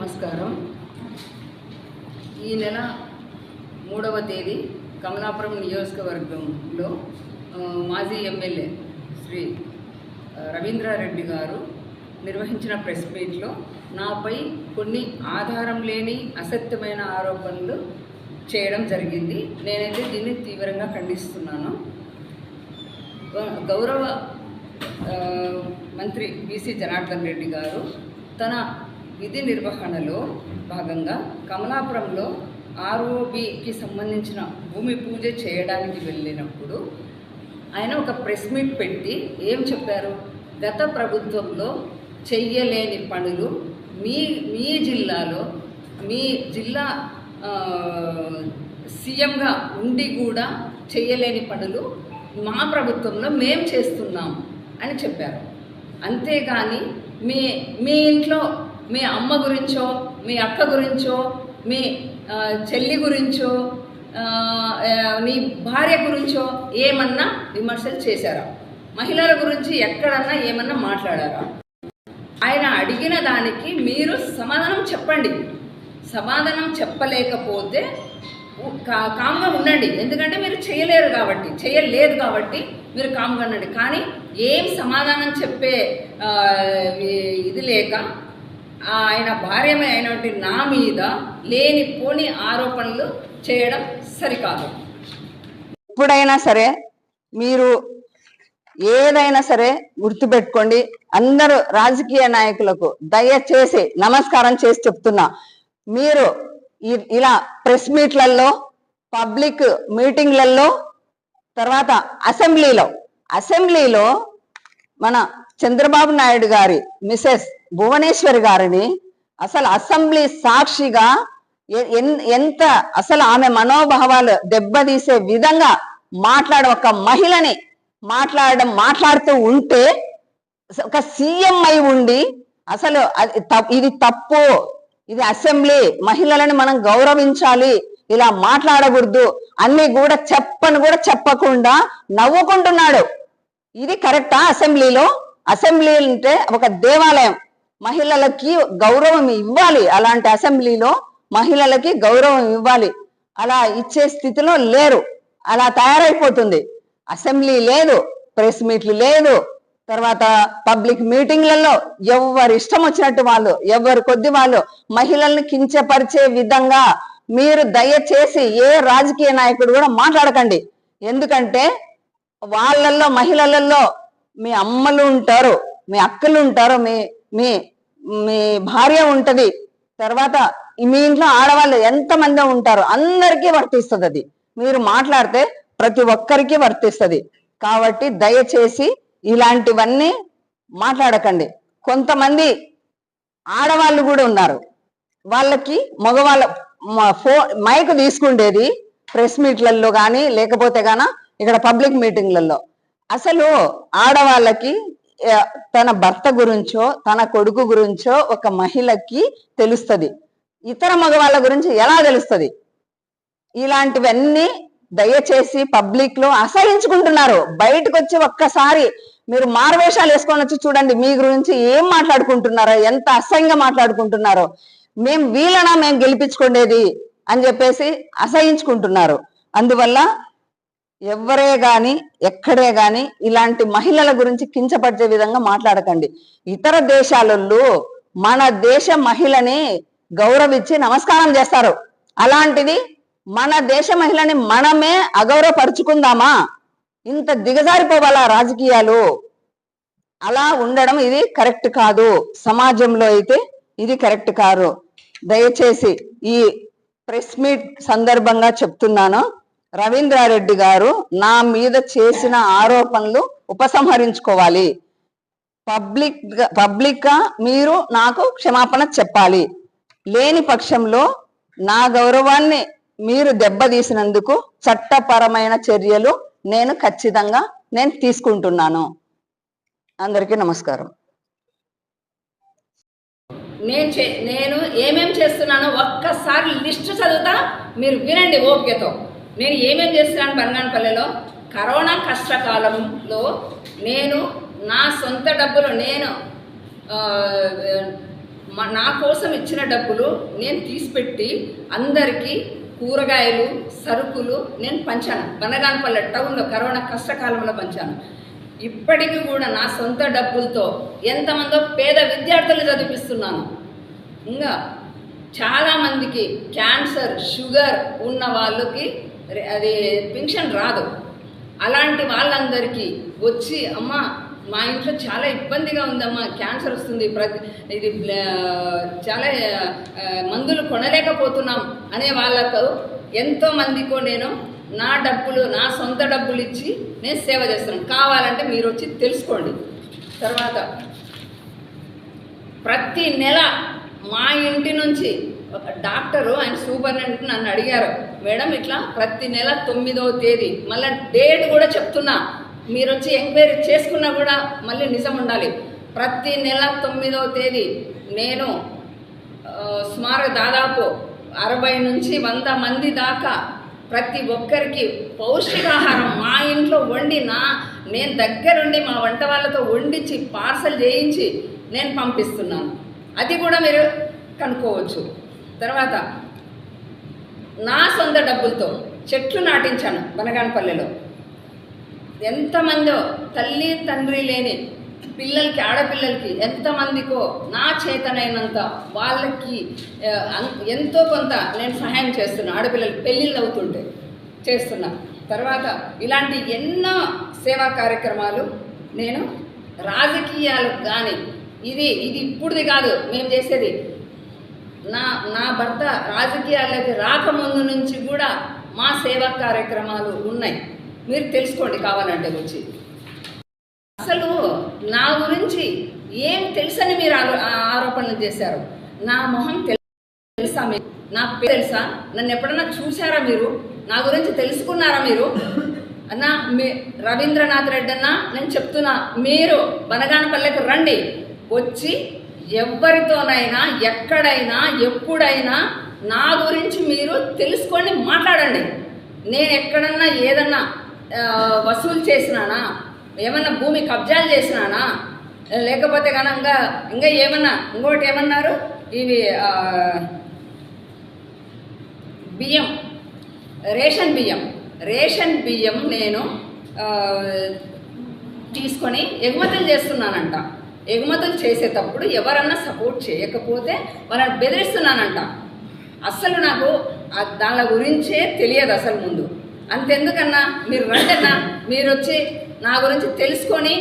నమస్కారం. ఈ నెల 3వ తేదీ కమలాపురం నియోజకవర్గంలో మాజీ ఎమ్మెల్యే శ్రీ రవీంద్రారెడ్డి గారు నిర్వహించిన ప్రెస్ మీట్లో నాపై కొన్ని ఆధారం లేని అసత్యమైన ఆరోపణలు చేయడం జరిగింది. నేనైతే దీన్ని తీవ్రంగా ఖండిస్తున్నాను. గౌరవ మంత్రి బీసీ జనార్దన్ రెడ్డి గారు తన విధి నిర్వహణలో భాగంగా కమలాపురంలో ఆర్ఓబికి సంబంధించిన భూమి పూజ చేయడానికి వెళ్ళినప్పుడు ఆయన ఒక ప్రెస్ మీట్ పెట్టి ఏం చెప్పారు? గత ప్రభుత్వంలో చెయ్యలేని పనులు మీ జిల్లాలో మీ జిల్లా సీఎంగా ఉండి కూడా చెయ్యలేని పనులు మా ప్రభుత్వంలో మేము చేస్తున్నాం అని చెప్పారు. అంతేగాని మీ ఇంట్లో మీ అమ్మ గురించో మీ అక్క గురించో మీ చెల్లి గురించో నీ భార్య గురించో ఏమన్నా విమర్శలు చేశారా? మహిళల గురించి ఎక్కడన్నా ఏమన్నా మాట్లాడారా? ఆయన అడిగిన దానికి మీరు సమాధానం చెప్పండి. సమాధానం చెప్పలేకపోతే కామ్గా ఉండండి. ఎందుకంటే మీరు చేయలేదు కాబట్టి మీరు కామ్గా ఉండండి. కానీ ఏం సమాధానం చెప్పే ఇది లేక ఆయన భార్యమే అయినటువంటి నా మీద లేనిపోని ఆరోపణలు చేయడం సరికాదు. ఎప్పుడైనా సరే మీరు ఏదైనా సరే గుర్తుపెట్టుకోండి. అందరూ రాజకీయ నాయకులకు దయచేసి నమస్కారం చేసి చెప్తున్నా, మీరు ఇలా ప్రెస్ మీట్లలో, పబ్లిక్ మీటింగ్లలో, తర్వాత అసెంబ్లీలో మన చంద్రబాబు నాయుడు గారి మిసెస్ భువనేశ్వరి గారిని అసలు అసెంబ్లీ సాక్షిగా ఎంత అసలు ఆమె మనోభావాలు దెబ్బతీసే విధంగా ఒక మహిళని మాట్లాడుతూ ఉంటే, ఒక సీఎం అయి ఉండి అసలు ఇది తప్పు, ఇది అసెంబ్లీ, మహిళలని మనం గౌరవించాలి, ఇలా మాట్లాడకూడదు అన్ని కూడా చెప్పకుండా నవ్వుకుంటున్నాడు. ఇది కరెక్టా? అసెంబ్లీ అంటే ఒక దేవాలయం, మహిళలకి గౌరవం ఇవ్వాలి. అలాంటి అసెంబ్లీలో మహిళలకి గౌరవం ఇవ్వాలి. అలా ఇచ్చే స్థితిలో లేరు. అలా తయారైపోతుంది. అసెంబ్లీ లేదు, ప్రెస్ మీట్లు లేదు, తర్వాత పబ్లిక్ మీటింగ్లలో ఎవరు ఇష్టం వచ్చినట్టు వాళ్ళు, ఎవరు కొద్ది వాళ్ళు మహిళల్ని కించపరిచే విధంగా మీరు దయచేసి ఏ రాజకీయ నాయకుడు కూడా మాట్లాడకండి. ఎందుకంటే వాళ్ళల్లో మహిళలలో మీ అమ్మలు ఉంటారు, మీ అక్కలు ఉంటారు, మీ భార్య ఉంటది, తర్వాత మీ ఇంట్లో ఆడవాళ్ళు ఎంతమంది ఉంటారు, అందరికీ వర్తిస్తుంది. అది మీరు మాట్లాడితే ప్రతి ఒక్కరికి వర్తిస్తుంది. కాబట్టి దయచేసి ఇలాంటివన్నీ మాట్లాడకండి. కొంతమంది ఆడవాళ్ళు కూడా ఉన్నారు, వాళ్ళకి మగవాళ్ళ మైక్ తీసుకుండేది ప్రెస్ మీట్లలో కానీ లేకపోతే గాన ఇక్కడ పబ్లిక్ మీటింగ్లలో. అసలు ఆడవాళ్ళకి తన భర్త గురించో తన కొడుకు గురించో ఒక మహిళకి తెలుస్తుంది, ఇతర మగవాళ్ళ గురించి ఎలా తెలుస్తుంది? ఇలాంటివన్నీ దయచేసి పబ్లిక్ లో అసహించుకుంటున్నారు. బయటకు వచ్చి ఒక్కసారి మీరు మారువేషాలు వేసుకొని వచ్చి చూడండి, మీ గురించి ఏం మాట్లాడుకుంటున్నారో, ఎంత అసహ్యంగా మాట్లాడుకుంటున్నారో. మేము గెలిపించుకునేది అని చెప్పేసి అసహించుకుంటున్నారు. అందువల్ల ఎవరే గాని ఎక్కడే గాని ఇలాంటి మహిళల గురించి కించపరిచే విధంగా మాట్లాడకండి. ఇతర దేశాలలో మన దేశ మహిళని గౌరవించి నమస్కారం చేస్తారు. అలాంటిది మన దేశ మహిళని మనమే అగౌరవపరుచుకుందామా? ఇంత దిగజారిపోవాలా రాజకీయాలు? అలా ఉండడం ఇది కరెక్ట్ కాదు. సమాజంలో అయితే ఇది కరెక్ట్ కాదు. దయచేసి ఈ ప్రెస్ మీట్ సందర్భంగా చెప్తున్నాను, రవీంద్రారెడ్డి గారు నా మీద చేసిన ఆరోపణలు ఉపసంహరించుకోవాలి. పబ్లిక్ గా మీరు నాకు క్షమాపణ చెప్పాలి. లేని పక్షంలో నా గౌరవాన్ని మీరు దెబ్బతీసినందుకు చట్టపరమైన చర్యలు ఖచ్చితంగా తీసుకుంటున్నాను. అందరికీ నమస్కారం. నేను ఏమేం చేస్తున్నానో ఒక్కసారి లిస్టు చదువుతా, మీరు వినండి ఓపికతో. నేను ఏమేం చేస్తున్నాను బంగానపల్లెలో. కరోనా కష్టకాలంలో నేను నా సొంత డబ్బులు నా కోసం ఇచ్చిన డబ్బులు నేను తీసిపెట్టి అందరికీ కూరగాయలు సరుకులు నేను పంచాను. బనగానపల్లె టౌన్లో కరోనా కష్టకాలంలో పంచాను. ఇప్పటికీ కూడా నా సొంత డబ్బులతో ఎంతమందో పేద విద్యార్థులు చదివిస్తున్నాను. ఇంకా చాలామందికి క్యాన్సర్ షుగర్ ఉన్న వాళ్ళకి అది పెన్షన్ రాదు. అలాంటి వాళ్ళందరికీ వచ్చి అమ్మ మా ఇంట్లో చాలా ఇబ్బందిగా ఉందమ్మా, క్యాన్సర్ వస్తుంది, ఇది చాలా మందులు కొనలేకపోతున్నాం అనే వాళ్ళకు ఎంతోమందికో నేను నా డబ్బులు నా సొంత డబ్బులు ఇచ్చి నేను సేవ చేస్తున్నాను. కావాలంటే మీరు వచ్చి తెలుసుకోండి. తర్వాత ప్రతి నెల మా ఇంటి నుంచి ఒక డాక్టరు ఆయన సూపరింటెండెంట్ నన్ను అడిగారు, మేడం ఇట్లా ప్రతి నెల 9వ తేదీ మళ్ళీ డేట్ కూడా చెప్తున్నా, మీరు వచ్చి ఎంక్వైరీ చేసుకున్నా కూడా మళ్ళీ నిజం ఉండాలి. ప్రతి నెల 9వ తేదీ నేను సుమారు దాదాపు 60 నుంచి 100 మంది దాకా ప్రతి ఒక్కరికి పౌష్టికాహారం మా ఇంట్లో వండి నేను దగ్గరుండి మా వంట వాళ్ళతో వండించి పార్సల్ చేయించి నేను పంపిస్తున్నాను. అది కూడా మీరు కనుక్కోవచ్చు. తర్వాత నా సొంత డబ్బులతో చెట్లు నాటించాను బనగానపల్లెలో. ఎంతమందో తల్లి తండ్రి లేని పిల్లలకి ఆడపిల్లలకి ఎంతమందికో నా చేతనైనంత వాళ్ళకి ఎంతో కొంత నేను సహాయం చేస్తున్నా. ఆడపిల్లలకి పెళ్ళిళ్ళు అవుతుంటే చేస్తున్నా. తర్వాత ఇలాంటి ఎన్నో సేవా కార్యక్రమాలు నేను రాజకీయాలకు కానీ ఇది ఇప్పుడుది కాదు మేము చేసేది. నా భర్త రాజకీయాల్లోకి రాకముందు నుంచి కూడా మా సేవా కార్యక్రమాలు ఉన్నాయి. మీరు తెలుసుకోండి కావాలంటే వచ్చి. అసలు నా గురించి ఏం తెలుసని మీరు ఆరోపణలు చేశారు. నా మొహం తెలుసా మీకు? నా పేరు తెలుసా? నన్ను ఎప్పుడన్నా చూసారా మీరు? నా గురించి తెలుసుకున్నారా మీరు? అన్నా రవీంద్రనాథ్ రెడ్డి అన్న నేను చెప్తున్నా, మీరు బనగానపల్లెకి రండి. వచ్చి ఎవరితోనైనా ఎక్కడైనా ఎప్పుడైనా నా గురించి మీరు తెలుసుకొని మాట్లాడండి. నేను ఎక్కడన్నా ఏదన్నా వసూలు చేసినానా, ఏమన్నా భూమి కబ్జాలు చేసినానా, లేకపోతే కనుక ఇంకా ఏమన్నా ఇంకోటి ఏమన్నారు ఇవి బియ్యం రేషన్ బియ్యం నేను తీసుకొని ఎగుమతులు చేస్తున్నానంట. ఎగుమతులు చేసేటప్పుడు ఎవరన్నా సపోర్ట్ చేయకపోతే వాళ్ళని బెదిరిస్తున్నానంట. అస్సలు నాకు దాని గురించే తెలియదు అసలు ముందు. అంతెందుకన్నా మీరు రండన్నా, మీరు వచ్చి నా గురించి తెలుసుకొని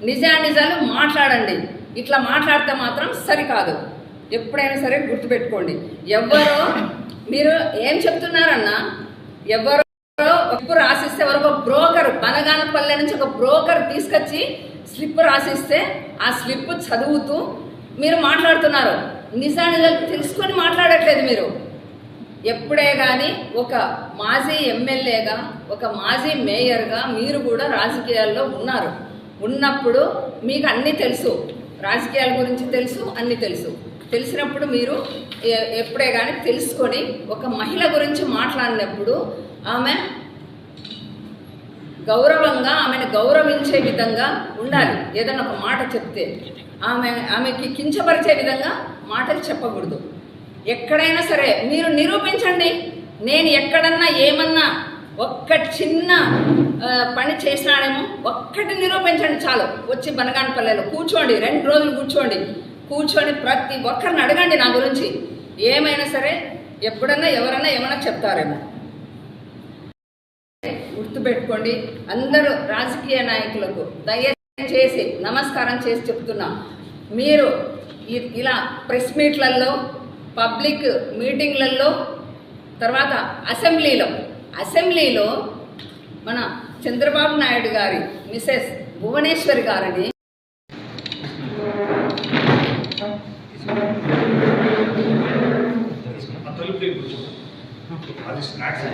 నిజాలు మాట్లాడండి. ఇట్లా మాట్లాడితే మాత్రం సరికాదు. ఎప్పుడైనా సరే గుర్తుపెట్టుకోండి. ఎవరో మీరు ఏం చెప్తున్నారన్నా, ఎవరో స్లిప్ రాసిస్తే ఒక బ్రోకర్ బనగానపల్లె నుంచి ఒక బ్రోకర్ తీసుకొచ్చి స్లిప్ రాసిస్తే ఆ స్లిప్ చదువుతూ మీరు మాట్లాడుతున్నారు. నిజాలు తెలుసుకొని మాట్లాడట్లేదు మీరు. ఎప్పుడే కానీ ఒక మాజీ ఎమ్మెల్యేగా ఒక మాజీ మేయర్గా మీరు కూడా రాజకీయాల్లో ఉన్నప్పుడు మీకు అన్నీ తెలుసు, రాజకీయాల గురించి తెలుసు, అన్నీ తెలిసినప్పుడు మీరు ఎప్పుడే కానీ తెలుసుకొని ఒక మహిళ గురించి మాట్లాడినప్పుడు ఆమె గౌరవంగా ఆమెను గౌరవించే విధంగా ఉండాలి. ఏదన్నా ఒక మాట చెప్తే ఆమెకి కించపరిచే విధంగా మాటలు చెప్పకూడదు. ఎక్కడైనా సరే మీరు నిరూపించండి. నేను ఎక్కడన్నా ఏమన్నా ఒక్క చిన్న పని చేసినాడేమో ఒక్కటి నిరూపించండి చాలు. వచ్చి బనగానపల్లెలో కూర్చోండి, 2 రోజులు కూర్చొని ప్రతి ఒక్కరిని అడగండి నా గురించి. ఏమైనా సరే ఎప్పుడన్నా ఎవరన్నా ఏమన్నా చెప్తారేమో. గుర్తుపెట్టుకోండి. అందరూ రాజకీయ నాయకులకు దయచేసి నమస్కారం చేసి చెప్తున్నా, మీరు ఇలా ప్రెస్ మీట్లలో, పబ్లిక్ మీటింగ్లలో, తర్వాత అసెంబ్లీలో మన చంద్రబాబు నాయుడు గారి మిసెస్ భువనేశ్వరి గారిని అది స్నాక్స్